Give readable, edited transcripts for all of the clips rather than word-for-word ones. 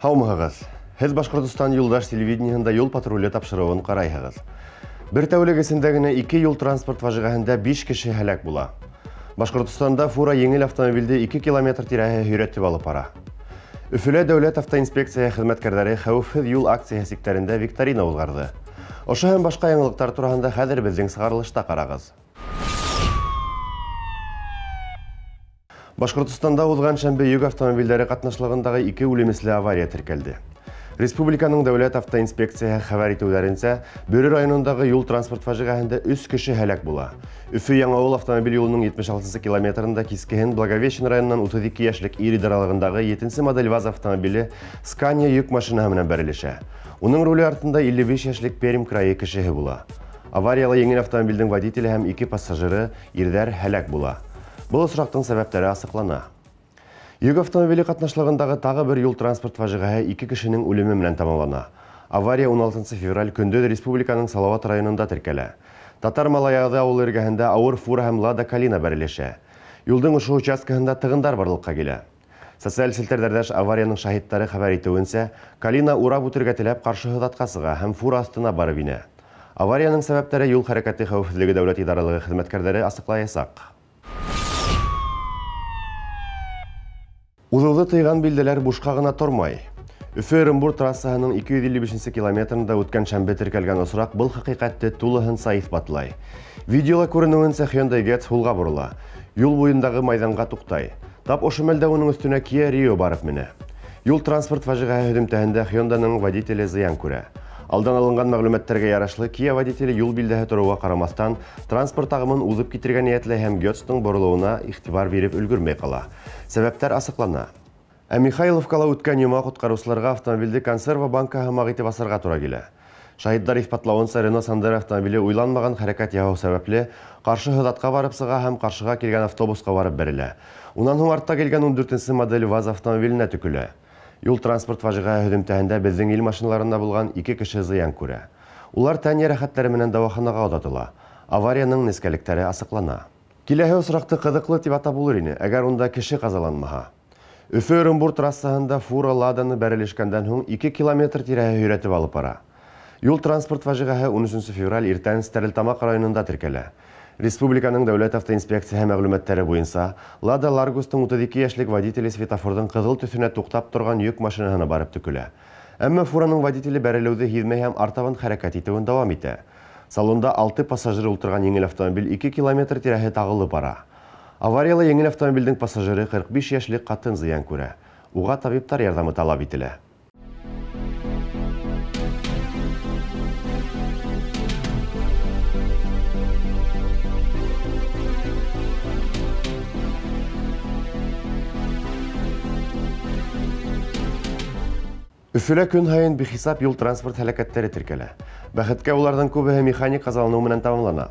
Хаумығығыз, Һез Башқұртстан юлдаш телевидениеһында юл патруле тапшыруын қарайһығыз. Бір тәулік исендәгенә 2 юл транспорт фажигаһендә 5 кеше һәлак була. Башқұртстанда фура еңел автомобильде 2 километр тирәһе һөйрәтеп алып бара. Өфөлә дәүләт автоинспекция хезмәткәрләре хәвефһез юл акция сектарында викторина узгарды. Ошо һәм башка яңалыктар турында хәзер безнең сыгарылышта карагыз. Башқұртстанда узган шәмбе йөк автомобильләре катнашлыгындагы 2 үлемесле авария теркәлде. Республиканың дәүләт автоинспекцияһы хәбәр итүләренчә, Бөре районындагы юл транспорт фажигаһендә 3 кеше һәлак була. Өфө Яңавыл автомобиль юлының 76 километрында кискеһен Благовещен районынан 32 яшьлек ир аралыгындагы 7 модель ВАЗ автомобиле Scania йөк машинаһы менән бәрелешә. Уның руле артында 55 яшьлек Пермь крае кешеһе була. Аварияла еңел автомобильдең водителе һәм 2 пассажиры ирдәр һәлак була. Бұл сұрақтың сәбәптәре асыклана. Йөк автомобиле катнашлыгындагы тагы бер юл транспорт фажигаһы 2 кешенең үлеме менән тамамлана. Авария 16 февраль көндө республиканың Салават районында теркәлә. Татар Малаягы авыл эргәһендә авыр фура һәм Лада Калина бәрелешә. Юлдың ошо участкаһында тыгындар барлыкка килә. Социаль селтәрдә аварияның шаһитлары хәбәр итүенчә, Калина урап үтәргә теләп каршы һыдатка сыга һәм фура астына барып инә. Аварияның сәбәпләре юл хәрәкәте хәвефсезлеге дәүләт идаралыгы хезмәткәрләре асыклаячак. Узылды тыйган билделәр бушка гына тормай. Өфө-Оренбур трассаһының 255 километрында үткән шәмбе теркәлгән осрак был хакыйкатьтә тулыһынча исбатлай. Видеола күренүенчә Hyundai Getz сулга бурыла. Юл буендагы майданга туктай. Тап ошо мәлдә уның өстенә Kia Rio барып менә. Юл транспорт фажигаһы һөҗүмтәһендә Hyundaiның водителе зыян күрә. Алдан алынган мәгълүматларга ярашлы Kia водителе юл билдәһе торуга карамастан транспорт агымын узып китергә ниятли һәм Гетцның борылуына игътибар биреп өлгермәй кала. Сәбәптәр асыклана. Ә Михайловкала үткән йома коткаручыларга автомобильде консерва банкаһы магыты басарга туры килә. Шаһитлар исбатлавынча Renault Sandero автомобиле уйланмаган хәрәкәт яһау сәбәпле каршы һыдатка барып сыга һәм каршыга килгән автобуска барып бәрелә. Унан соң артта килгән 14 модель ВАЗ автомобиленә төкелә. Юл транспорт фажигаһы һөҗүмтәһендә безнең ил машиналарында булган 2 кеше зыян күрә. Улар тән ярәхәтләре менән дәваханага озатыла. Аварияның нескәлектәре асыклана. Киләһе осракты кызыклы дип атап булыр иде, әгәр унда кеше казаланмаһа. Өфө-Оренбур трассаһында фура Ладаны бәрелешкәндән һуң 2 километр тирәһе һөйрәтеп алып бара. Юл транспорт фажигаһы 13 февраль иртән Стәрлетамак районында теркәлә. Республиканың дәүләт автоинспекцияһы мәгълүматлары буенча, Lada Largus'ның 32 яшьлек водителе светофордың кызыл төсенә туктап торган йөк машинаһына барып төкелә. Әмма фураның водителе бәрелүде һизмәй һәм артабан хәрәкәт итүен дәвам итә. Салонда 6 пассажир утырган еңел автомобиль 2 километр тирәһе тагылып бара. Аварияла еңел автомобильдең пассажиры 45 яшьлек катын зыян күрә. Уга табиблар ярдәме таләп ителә. Өфөлә көн һайын бихисап юл транспорт һәлакәттәре теркәлә. Бәхеткә улардан күбеһе механик казалану менән тамамлана.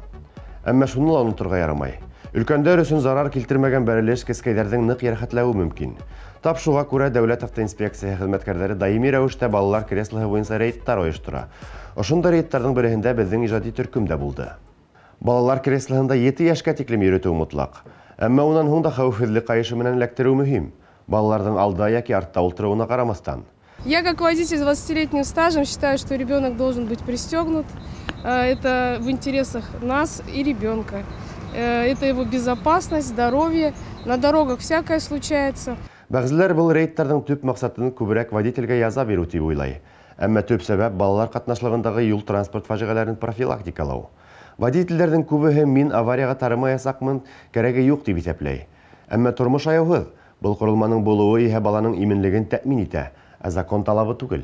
Әмма шуны ла онытырга ярамай. Өлкәннәр өчен зарар килтермәгән бәрелеш кескәйләрнең нык ярәхәтләве мөмкин. Тап шуңа күрә дәүләт автоинспекцияһы хезмәткәрләре даими рәвештә балалар креслоһы буенча рейдтар оештыра. Ошонда рейдтарның береһендә безнең иҗади төркем дә булды. Балалар креслоһында 7 яшькә тиклем йөртү мотлак. Әмма унан һуң да хәвефсезлек кайышы менән эләктерү мөһим. Балаларның алда яки артта утыруына карамастан. Я как водитель с 20-летним стажем считаю, что ребенок должен быть пристегнут. Это в интересах нас и ребенка. Это его безопасность, здоровье. На дорогах всякое случается. Бәгъзеләр был рейдтарның төп максатын күбрәк водительгә яза бирү дип уйлай. Әмма төп сәбәп балалар катнашлыгындагы юл транспорт фажигаларын профилактикалау. Водительләрнең күбеһе мин аварияга тарымаясакмын, кәрәге юк дип исәпләй. Әмма тормыш аяуһыз. Был корылманың булуы иһә баланың иминлеген тәэмин итә. Закон талабы түгел.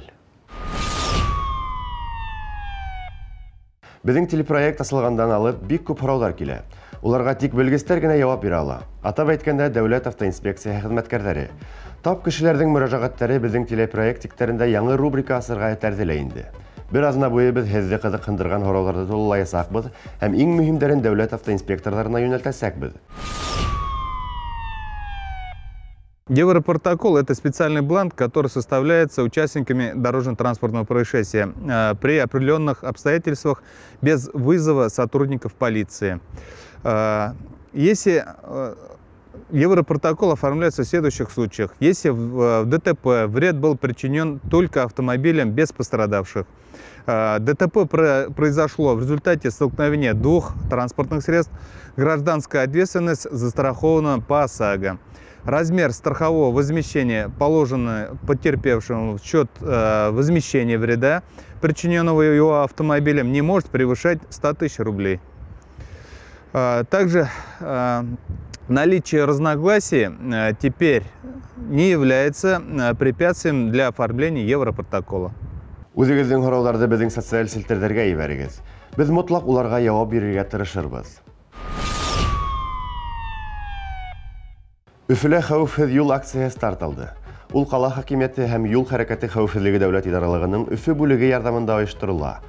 Безнең телепроект асылгандан алып бик күп һораулар килә. Уларга тик белгечләр генә җавап бирә ала. Атап әйткәндә, дәүләт автоинспекцияһы хезмәткәрләре. Тап кешеләрнең мөрәҗәгатьләре безнең телепроект тиктерендә яңа рубрика асырга тәрзилә инде. Бер азна буе без һезне кызыксындырган һорауларны тулылаячакбыз һәм иң мөһимдәрен дәүләт автоинспекторларына юнәлтәсәкбез. Европротокол – это специальный бланк, который составляется участниками дорожно-транспортного происшествия при определенных обстоятельствах без вызова сотрудников полиции. Если Европротокол оформляется в следующих случаях. Если в ДТП вред был причинен только автомобилем без пострадавших. ДТП произошло в результате столкновения двух транспортных средств. Гражданская ответственность застрахована по ОСАГО. Размер страхового возмещения, положенный потерпевшему в счет возмещения вреда, причиненного его автомобилем, не может превышать 100 тысяч рублей. Также наличие разногласий теперь не является препятствием для оформления Европротокола. Үзегездин хорауларды безнең социаль селтәрдәргә ибәрегез. Без мотлак уларга җавап бирергә тырышырбыз. Өфөлә хәвефһез юл акциясе старт алды. Ул кала хакимияте һәм юл хәрәкәте хәвефсезлеге дәүләт идаралыгының Өфе бүлеге ярдәмендә оештырыла.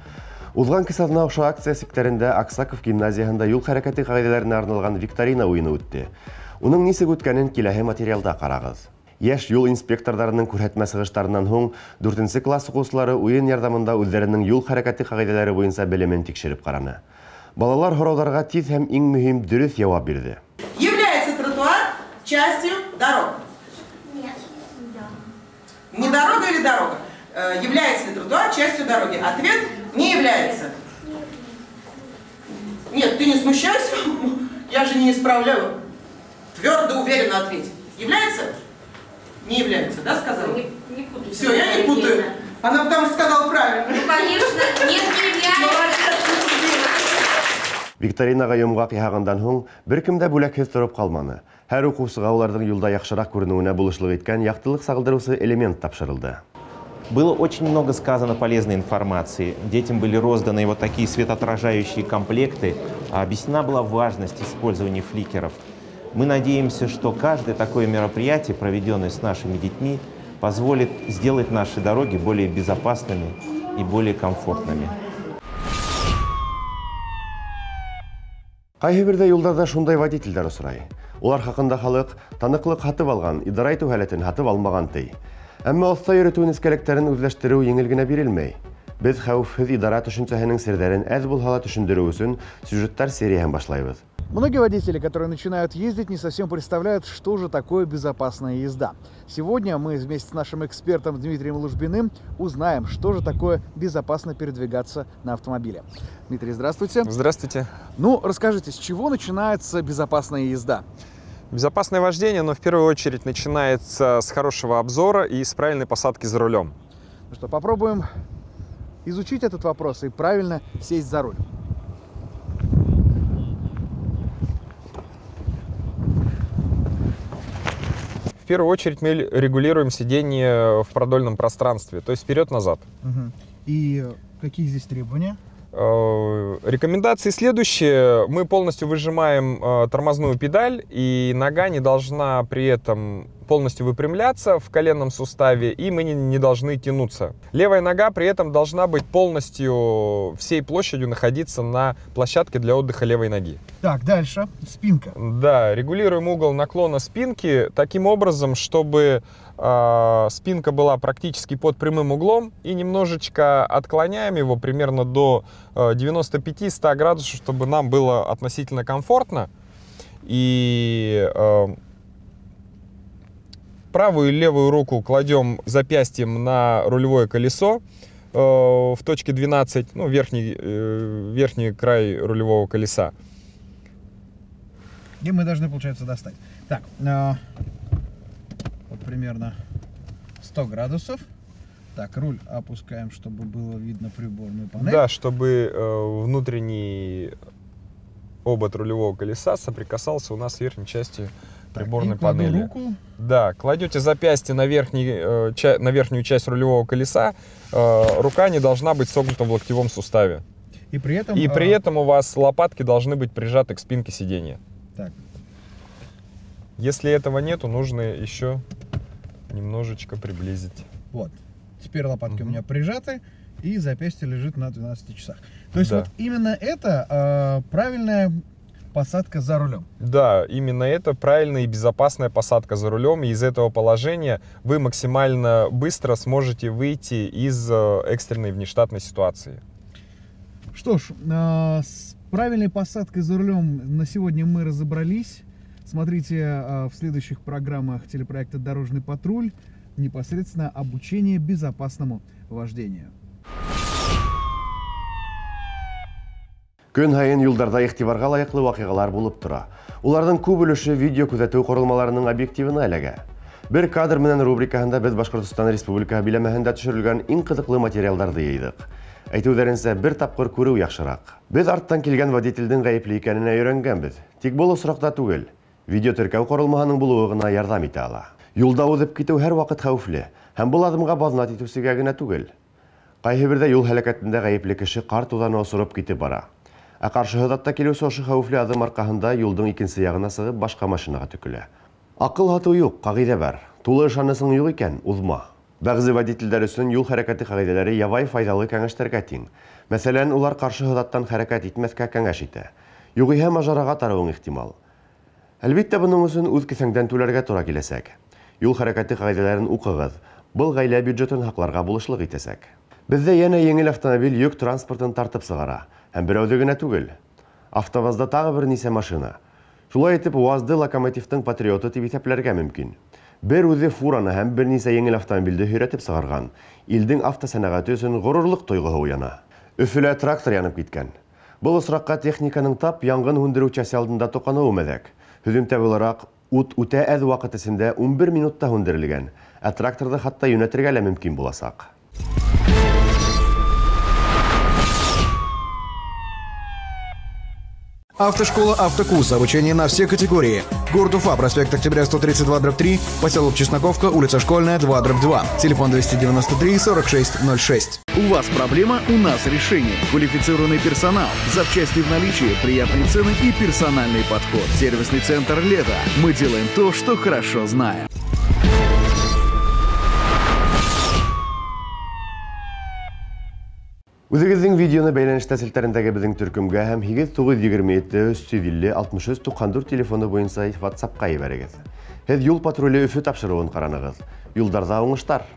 Узган кисәдә ошо акция сектәрендә Аксаков гимназиясында юл хәрәкәте кагыйдәләренә арналган викторина уены үтте. Уның нисек үткәнен киләһе материалда карагыз. Яшь юл инспекторларының күрһәтмә сыгыштарынан һуң 4 класс укучылары уен ярдәмендә үзләренең юл хәрәкәте кагыйдәләре буенча белемен тикшереп караны. Балалар һорауларга тиз һәм иң мөһим дөрес җавап бирде. Является тротуар частью дорог? Нет. Не дорога или дорога? Является ли тротуар частью дороги? Ответ – не является. Нет, ты не смущайся, я же не исправляю. Твердо, уверенно ответь. Является? Не является, да, сказала? Не путаю. Все, я не путаю. Она потому сказала правильно. Ну, конечно, нет, не является. Викторинага йомгак яһагандан һуң беркем дә бүләкһез торып калманы. Һәр укучыга уларның юлда яхшырак күренүенә булышлык иткән яктылык сагылдыручы элемент тапшырылды. Было очень много сказано полезной информации. Детям были розданы вот такие светоотражающие комплекты. Объяснена была важность использования фликеров. Мы надеемся, что каждое такое мероприятие, проведенное с нашими детьми, позволит сделать наши дороги более безопасными и более комфортными. Кайһы бердә юлларда шундай водительләр осрай. Улар хакында халык таныклык хатып алган, идара итү һәләтен хатып алмаган ти. Әмма оста йөртү нескәлектәрен үзләштерү еңел генә бирелмәй. Без хәвефсез идара төшенчәһенең серләрен әз булһа да төшендерү өчен сюжеттар серияһын башлайбыз. Многие водители, которые начинают ездить, не совсем представляют, что же такое безопасная езда. Сегодня мы вместе с нашим экспертом Дмитрием Лужбиным узнаем, что же такое безопасно передвигаться на автомобиле. Дмитрий, здравствуйте. Здравствуйте. Ну, расскажите, с чего начинается безопасная езда? Безопасное вождение, но в первую очередь начинается с хорошего обзора и с правильной посадки за рулем. Ну что, попробуем изучить этот вопрос и правильно сесть за руль. В первую очередь мы регулируем сиденье в продольном пространстве, то есть вперед-назад. И какие здесь требования? Рекомендации следующие. Мы полностью выжимаем тормозную педаль, и нога не должна при этом полностью выпрямляться в коленном суставе, и мы не должны тянуться. Левая нога при этом должна быть полностью всей площадью находиться на площадке для отдыха левой ноги. Так, дальше. Спинка. Да, регулируем угол наклона спинки таким образом, чтобы спинка была практически под прямым углом, и немножечко отклоняем его примерно до 95-100 градусов, чтобы нам было относительно комфортно. И правую и левую руку кладем запястьем на рулевое колесо в точке 12, ну, верхний край рулевого колеса. И мы должны, получается, достать. Так, вот примерно 100 градусов. Так, руль опускаем, чтобы было видно приборную панель. Да, чтобы внутренний обод рулевого колеса соприкасался у нас с верхней частью приборной панели. Руку. Да, кладете запястье на верхнюю часть рулевого колеса, рука не должна быть согнута в локтевом суставе. И при этом у вас лопатки должны быть прижаты к спинке сиденья. Так. Если этого нету, нужно еще немножечко приблизить. Вот. Теперь лопатки у меня прижаты, и запястье лежит на 12 часах. То есть вот именно это правильная посадка за рулем. Да, именно это правильная и безопасная посадка за рулем. И из этого положения вы максимально быстро сможете выйти из экстренной внештатной ситуации. Что ж, с правильной посадкой за рулем на сегодня мы разобрались. Смотрите в следующих программах телепроекта «Дорожный патруль» непосредственно обучение безопасному вождению. Көн һайын юлдарда игътибарга лайыклы вакыйгалар булып тора. Уларның күп өлеше видео күзәтү корылмаларының объективына эләгә. Бер кадр менән рубрикаһында без Башкортстан Республика биләмәһендә төшерелгән иң кызыклы материалларны йыйдык. Әйтүләренчә, бер тапкыр күрү яхшырак. Без арттан килгән водительдин гаепле икәненә өйрәнгәнбез. Тик бу осракта түгел. Видео теркәү корылмаһының булуы гына ярдәм итә ала. Юлда узып китү һәр вакыт хәвефле, һәм бу адымга базнат итүсегә генә түгел. Кайһы бердә юл һәлакәтендә гаепле кеше кар тузаны осырып китеп бара. Ә каршыһыдатта килүсе ошо хәвефле адым аркаһында юлдың икенче ягына сыгып башка машинага төкелә. Акыл хату юк, кагыйдә бар. Тулы ышанысың юк икән, узма. Бәгъзе водительләр өчен юл хәрәкәте кагыйдәләре ябай файдалы кәңәшләргә тиң. Мәсәлән, улар каршыһыдаттан хәрәкәт итмәскә кәңәш итә. Югыйһә мажарага тарыуың ихтимал. Әлбиттә, буның өчен үз кесәңдән түләргә туры киләсәк. Юл хәрәкәте кагыйдәләрен укыгыз. Был гаилә бюджетын хакларга булышлык итәсәк. Бездә янә еңел автомобиль йөк транспортын тартып сыгара. Һәм берәүдә генә түгел. Автобазда тагы бер нисә машина. Шулай итеп, УАЗды локомотивтың патриоты дип исәпләргә мөмкин. Бер үзе фураны һәм бер нисә еңел автомобильде һөйрәтеп сыгарган. Илдең автосәнәгате өчен горурлык тойгыһы уяна. Өфөлә трактор янып киткән. Бұл осракка техниканың тап янгын һүндерү часы алдында токануы мәдәк. Һөҗүмтә буларак ут үтә әз вакыт эчендә 11 минутта һүндерелгән. Ә тракторды хатта юнәтергә лә мөмкин буласак. Автошкола «Автокурс». Обучение на все категории. Город Уфа, проспект Октября 132/3, поселок Чесноковка, улица Школьная, 2/2. Телефон 293 46 06. У вас проблема, у нас решение. Квалифицированный персонал, запчасти в наличии, приятные цены и персональный подход. Сервисный центр «Лето». Мы делаем то, что хорошо знаем. Үзегезнең видеоны бәйләнеш тәсилләрендәге безнең төркемгә һәм 8927-350-64 телефоны буенча WhatsApp-ка ибәрегез. Һез юл патруле Өфе тапшыруын караныгыз. Юлдарда уңышлар!